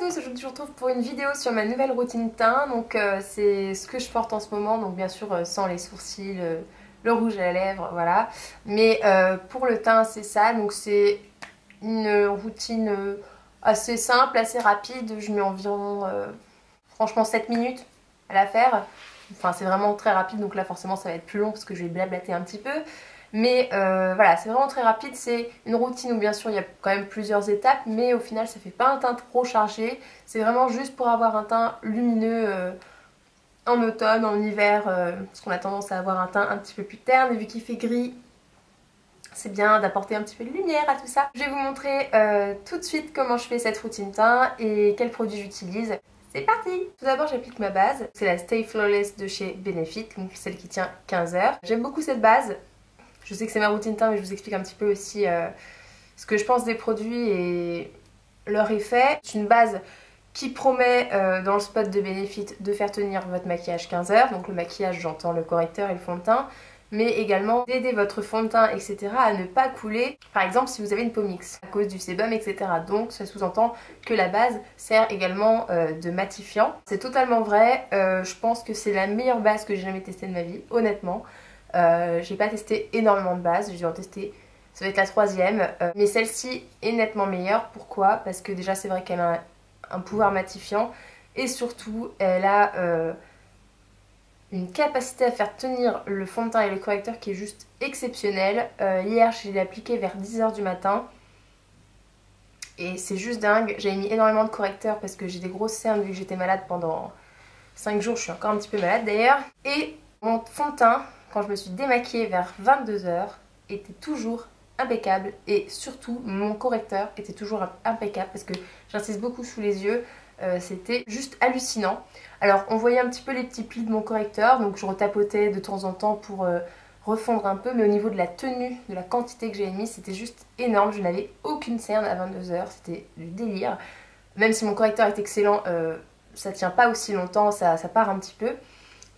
tous, aujourd'hui je vous retrouve pour une vidéo sur ma nouvelle routine teint. Donc c'est ce que je porte en ce moment, donc bien sûr sans les sourcils, le rouge à lèvres, voilà. Mais pour le teint c'est ça, donc c'est une routine assez simple, assez rapide. Je mets environ franchement 7 minutes à la faire. Enfin c'est vraiment très rapide, donc là forcément ça va être plus long parce que je vais blablater un petit peu. Mais voilà, c'est vraiment très rapide, c'est une routine où bien sûr il y a quand même plusieurs étapes, mais au final ça fait pas un teint trop chargé. C'est vraiment juste pour avoir un teint lumineux en automne, en hiver, parce qu'on a tendance à avoir un teint un petit peu plus terne, et vu qu'il fait gris, c'est bien d'apporter un petit peu de lumière à tout ça. Je vais vous montrer tout de suite comment je fais cette routine teint et quels produits j'utilise. C'est parti! Tout d'abord j'applique ma base, c'est la Stay Flawless de chez Benefit, donc celle qui tient 15 heures. J'aime beaucoup cette base. Je sais que c'est ma routine teint, mais je vous explique un petit peu aussi ce que je pense des produits et leur effet. C'est une base qui promet dans le spot de Benefit de faire tenir votre maquillage 15 heures. Donc le maquillage, j'entends le correcteur et le fond de teint, mais également d'aider votre fond de teint, etc. à ne pas couler. Par exemple, si vous avez une peau mixte à cause du sébum, etc. Donc ça sous-entend que la base sert également de matifiant. C'est totalement vrai. Je pense que c'est la meilleure base que j'ai jamais testée de ma vie, honnêtement. J'ai pas testé énormément de bases, j'ai en testé, ça va être la troisième, mais celle-ci est nettement meilleure. Pourquoi? Parce que déjà c'est vrai qu'elle a un pouvoir matifiant et surtout elle a une capacité à faire tenir le fond de teint et le correcteur qui est juste exceptionnelle. Hier je l'ai appliqué vers 10 h du matin et c'est juste dingue. J'avais mis énormément de correcteur parce que j'ai des grosses cernes vu que j'étais malade pendant 5 jours, je suis encore un petit peu malade d'ailleurs. Et mon fond de teint, quand je me suis démaquillée vers 22 h, était toujours impeccable, et surtout mon correcteur était toujours impeccable parce que j'insiste beaucoup sous les yeux, c'était juste hallucinant. Alors on voyait un petit peu les petits plis de mon correcteur, donc je retapotais de temps en temps pour refondre un peu, mais au niveau de la tenue, de la quantité que j'ai mis, c'était juste énorme. Je n'avais aucune cerne à 22 h, c'était du délire. Même si mon correcteur est excellent, ça tient pas aussi longtemps, ça part un petit peu.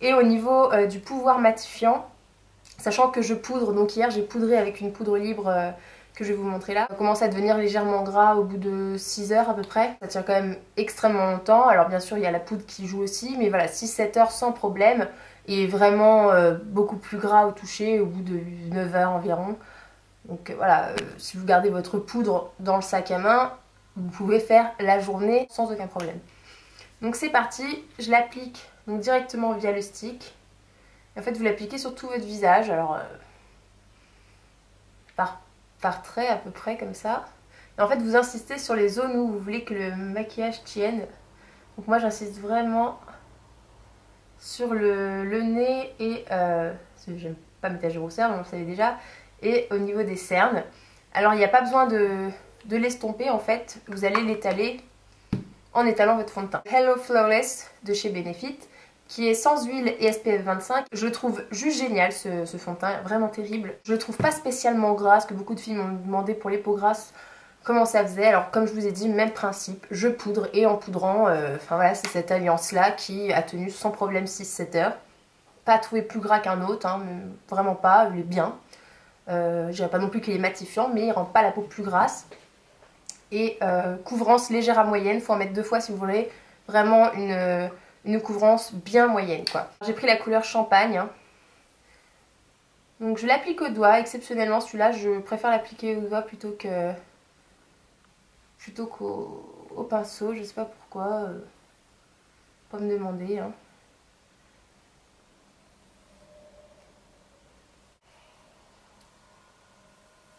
Et au niveau du pouvoir matifiant, sachant que je poudre, donc hier j'ai poudré avec une poudre libre que je vais vous montrer là. Ça commence à devenir légèrement gras au bout de 6 heures à peu près. Ça tient quand même extrêmement longtemps. Alors bien sûr il y a la poudre qui joue aussi, mais voilà, 6-7 heures sans problème. Et vraiment beaucoup plus gras au toucher au bout de 9 heures environ. Donc voilà, si vous gardez votre poudre dans le sac à main, vous pouvez faire la journée sans aucun problème. Donc c'est parti, je l'applique donc directement via le stick. En fait vous l'appliquez sur tout votre visage, alors par trait à peu près comme ça. Et en fait vous insistez sur les zones où vous voulez que le maquillage tienne. Donc moi j'insiste vraiment sur le nez et j'aime pas m'étager aux cernes, on le savait déjà, et au niveau des cernes. Alors il n'y a pas besoin de l'estomper en fait, vous allez l'étaler en étalant votre fond de teint. Hello Flawless de chez Benefit, qui est sans huile et SPF 25. Je le trouve juste génial ce fond de teint, vraiment terrible. Je le trouve pas spécialement gras, parce que beaucoup de filles m'ont demandé pour les peaux grasses comment ça faisait. Alors comme je vous ai dit, même principe, je poudre et en poudrant, enfin voilà, c'est cette alliance là qui a tenu sans problème 6-7 heures. Pas trouvé plus gras qu'un autre, hein, vraiment pas, il est bien. Je dirais pas non plus qu'il est matifiant, mais il rend pas la peau plus grasse. Et couvrance légère à moyenne, il faut en mettre 2 fois si vous voulez vraiment une couvrance bien moyenne quoi. J'ai pris la couleur champagne, hein. Donc je l'applique au doigt. Exceptionnellement celui-là je préfère l'appliquer au doigt plutôt qu'au pinceau, je sais pas pourquoi, pas me demander, hein.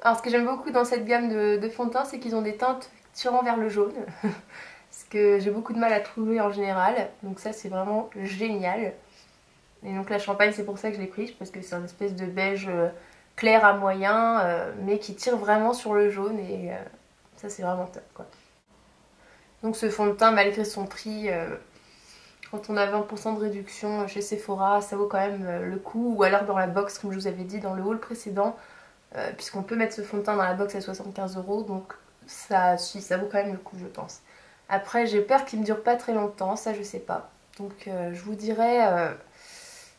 Alors ce que j'aime beaucoup dans cette gamme de fond de teint, c'est qu'ils ont des teintes tirant vers le jaune. Ce que j'ai beaucoup de mal à trouver en général. Donc ça c'est vraiment génial. Et donc la champagne c'est pour ça que je l'ai prise, parce que c'est une espèce de beige clair à moyen, mais qui tire vraiment sur le jaune, et ça c'est vraiment top quoi. Donc ce fond de teint, malgré son prix, quand on a 20% de réduction chez Sephora, ça vaut quand même le coup. Ou alors dans la box comme je vous avais dit dans le haul précédent, puisqu'on peut mettre ce fond de teint dans la box à 75 €, donc ça vaut quand même le coup je pense. Après j'ai peur qu'il ne me dure pas très longtemps, ça je sais pas. Donc je vous dirai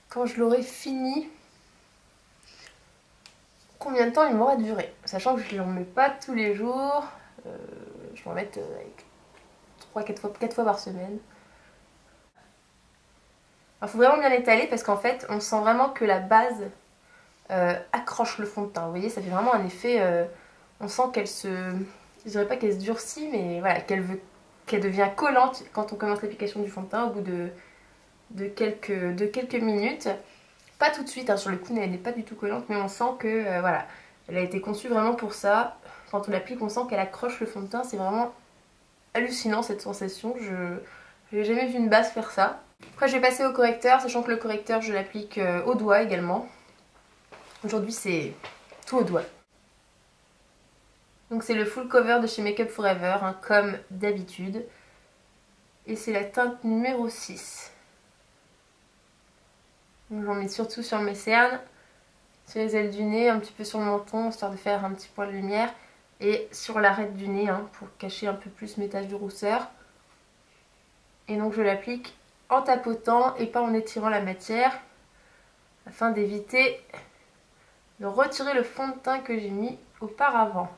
quand je l'aurai fini combien de temps il m'aura duré. Sachant que je ne l'en mets pas tous les jours, je vais en mettre avec 4 fois par semaine. Il faut vraiment bien l'étaler parce qu'en fait on sent vraiment que la base accroche le fond de teint. Vous voyez, ça fait vraiment un effet, on sent qu'elle se, je dirais pas qu'elle se durcit, mais voilà, qu'elle devient collante quand on commence l'application du fond de teint au bout de quelques minutes. Pas tout de suite, hein, sur le coup elle n'est pas du tout collante, mais on sent que voilà, elle a été conçue vraiment pour ça. Quand on l'applique, on sent qu'elle accroche le fond de teint, c'est vraiment hallucinant cette sensation. Je n'ai jamais vu une base faire ça. Après je vais passer au correcteur, sachant que le correcteur je l'applique au doigt également. Aujourd'hui c'est tout au doigt. Donc c'est le full cover de chez Make Up For Ever, hein, comme d'habitude. Et c'est la teinte numéro 6. Donc j'en mets surtout sur mes cernes, sur les ailes du nez, un petit peu sur le menton, histoire de faire un petit point de lumière. Et sur l'arête du nez, hein, pour cacher un peu plus mes taches de rousseur. Et donc je l'applique en tapotant et pas en étirant la matière, afin d'éviter de retirer le fond de teint que j'ai mis auparavant.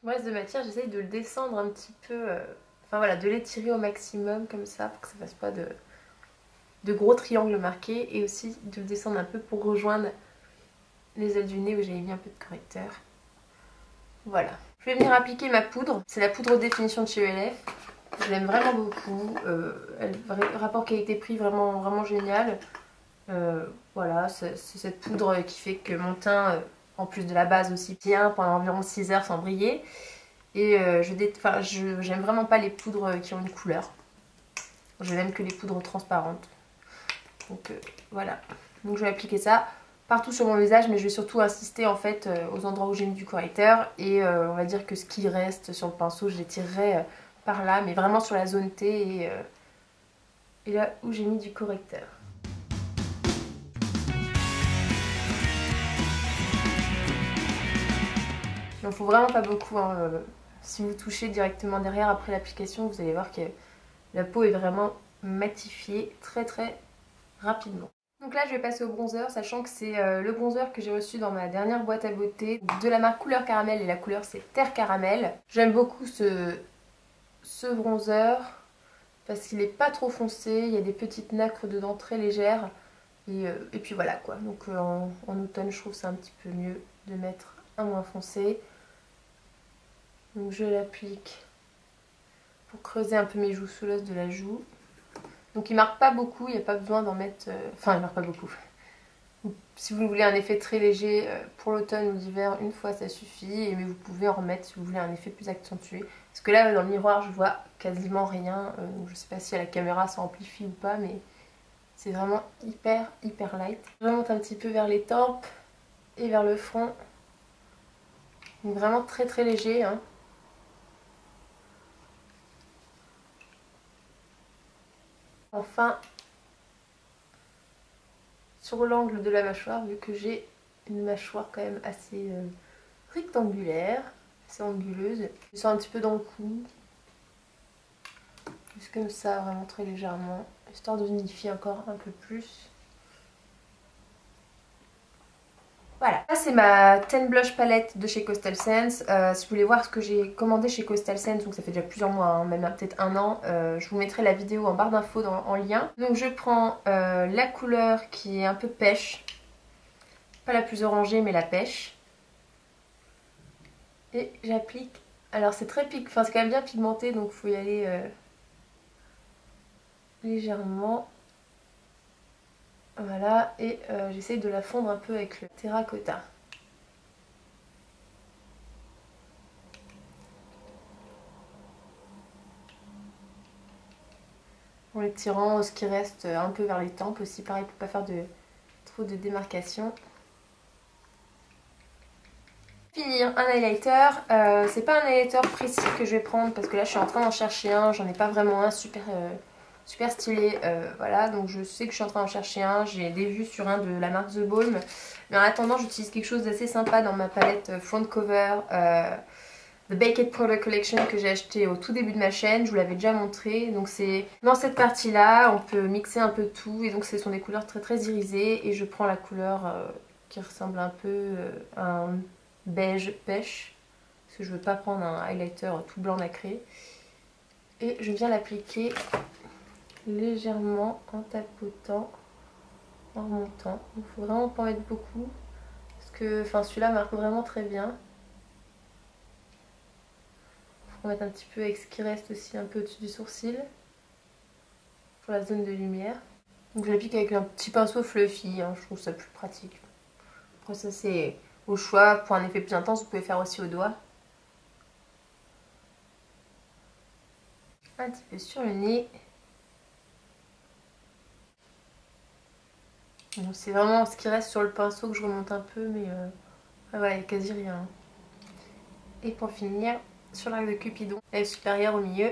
Le reste de matière, j'essaye de le descendre un petit peu, enfin voilà, de l'étirer au maximum comme ça pour que ça fasse pas de gros triangles marqués, et aussi de le descendre un peu pour rejoindre les ailes du nez où j'avais mis un peu de correcteur. Voilà. Je vais venir appliquer ma poudre, c'est la poudre haute définition de chez ELF. Je l'aime vraiment beaucoup, rapport qualité-prix vraiment génial. Voilà, c'est cette poudre qui fait que mon teint, en plus de la base aussi, tient pendant environ 6 heures sans briller. Et j'aime vraiment pas les poudres qui ont une couleur. Je n'aime que les poudres transparentes. Donc voilà. Donc je vais appliquer ça partout sur mon visage, mais je vais surtout insister en fait aux endroits où j'ai mis du correcteur. Et on va dire que ce qui reste sur le pinceau, je l'étirerai par là, mais vraiment sur la zone T et là où j'ai mis du correcteur. Il n'en faut vraiment pas beaucoup, hein. Si vous touchez directement derrière après l'application, vous allez voir que la peau est vraiment matifiée très rapidement. Donc là je vais passer au bronzer, sachant que c'est le bronzer que j'ai reçu dans ma dernière boîte à beauté de la marque Couleur Caramel, et la couleur c'est Terre Caramel. J'aime beaucoup ce bronzer parce qu'il n'est pas trop foncé, il y a des petites nacres dedans très légères, et puis voilà quoi. Donc en automne je trouve c'est un petit peu mieux de mettre un moins foncé. Donc je l'applique pour creuser un peu mes joues sous l'os de la joue. Donc il marque pas beaucoup, il n'y a pas besoin d'en mettre... Enfin il marque pas beaucoup. Si vous voulez un effet très léger pour l'automne ou l'hiver, une fois ça suffit. Mais vous pouvez en remettre si vous voulez un effet plus accentué. Parce que là dans le miroir je vois quasiment rien. Donc je sais pas si à la caméra ça amplifie ou pas, mais c'est vraiment hyper light. Je remonte un petit peu vers les tempes et vers le front. Donc vraiment très léger, hein. Enfin, sur l'angle de la mâchoire, vu que j'ai une mâchoire quand même assez rectangulaire, assez anguleuse, je sens un petit peu dans le cou, juste comme ça, vraiment très légèrement, histoire de unifier encore un peu plus. Voilà, ça c'est ma Ten Blush palette de chez Coastal Scents. Si vous voulez voir ce que j'ai commandé chez Coastal Scents, donc ça fait déjà plusieurs mois, hein, même peut-être un an, je vous mettrai la vidéo en barre d'infos en lien. Donc je prends la couleur qui est un peu pêche, pas la plus orangée mais la pêche. Et j'applique, alors c'est très enfin c'est quand même bien pigmenté, donc il faut y aller légèrement. Voilà, et j'essaye de la fondre un peu avec le terracotta. En l'étirant ce qui reste un peu vers les tempes aussi, pareil pour pas faire trop de démarcation. Finir un highlighter, c'est pas un highlighter précis que je vais prendre parce que là je suis en train d'en chercher un, j'en ai pas vraiment un super super stylé. Voilà, donc je sais que je suis en train d'en chercher un. J'ai des vues sur un de la marque The Balm. Mais en attendant, j'utilise quelque chose d'assez sympa dans ma palette front cover. The Baked Powder Collection que j'ai acheté au tout début de ma chaîne, je vous l'avais déjà montré. Donc c'est dans cette partie là, on peut mixer un peu tout et donc ce sont des couleurs très très irisées. Et je prends la couleur qui ressemble un peu à un beige pêche. Parce que je veux pas prendre un highlighter tout blanc nacré. Et je viens l'appliquer légèrement en tapotant, en remontant. Il faut vraiment pas en mettre beaucoup. Parce que celui-là marque vraiment très bien. On va mettre un petit peu avec ce qui reste aussi un peu au-dessus du sourcil pour la zone de lumière. Donc je l'applique avec un petit pinceau fluffy, hein, je trouve ça plus pratique. Après ça c'est au choix, pour un effet plus intense vous pouvez faire aussi au doigt. Un petit peu sur le nez. C'est vraiment ce qui reste sur le pinceau que je remonte un peu, mais voilà, il n'y a quasi rien. Et pour finir, sur l'arc de Cupidon, lèvre supérieure au milieu.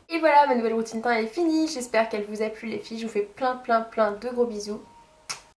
Et voilà, ma nouvelle routine teint est finie. J'espère qu'elle vous a plu les filles. Je vous fais plein de gros bisous.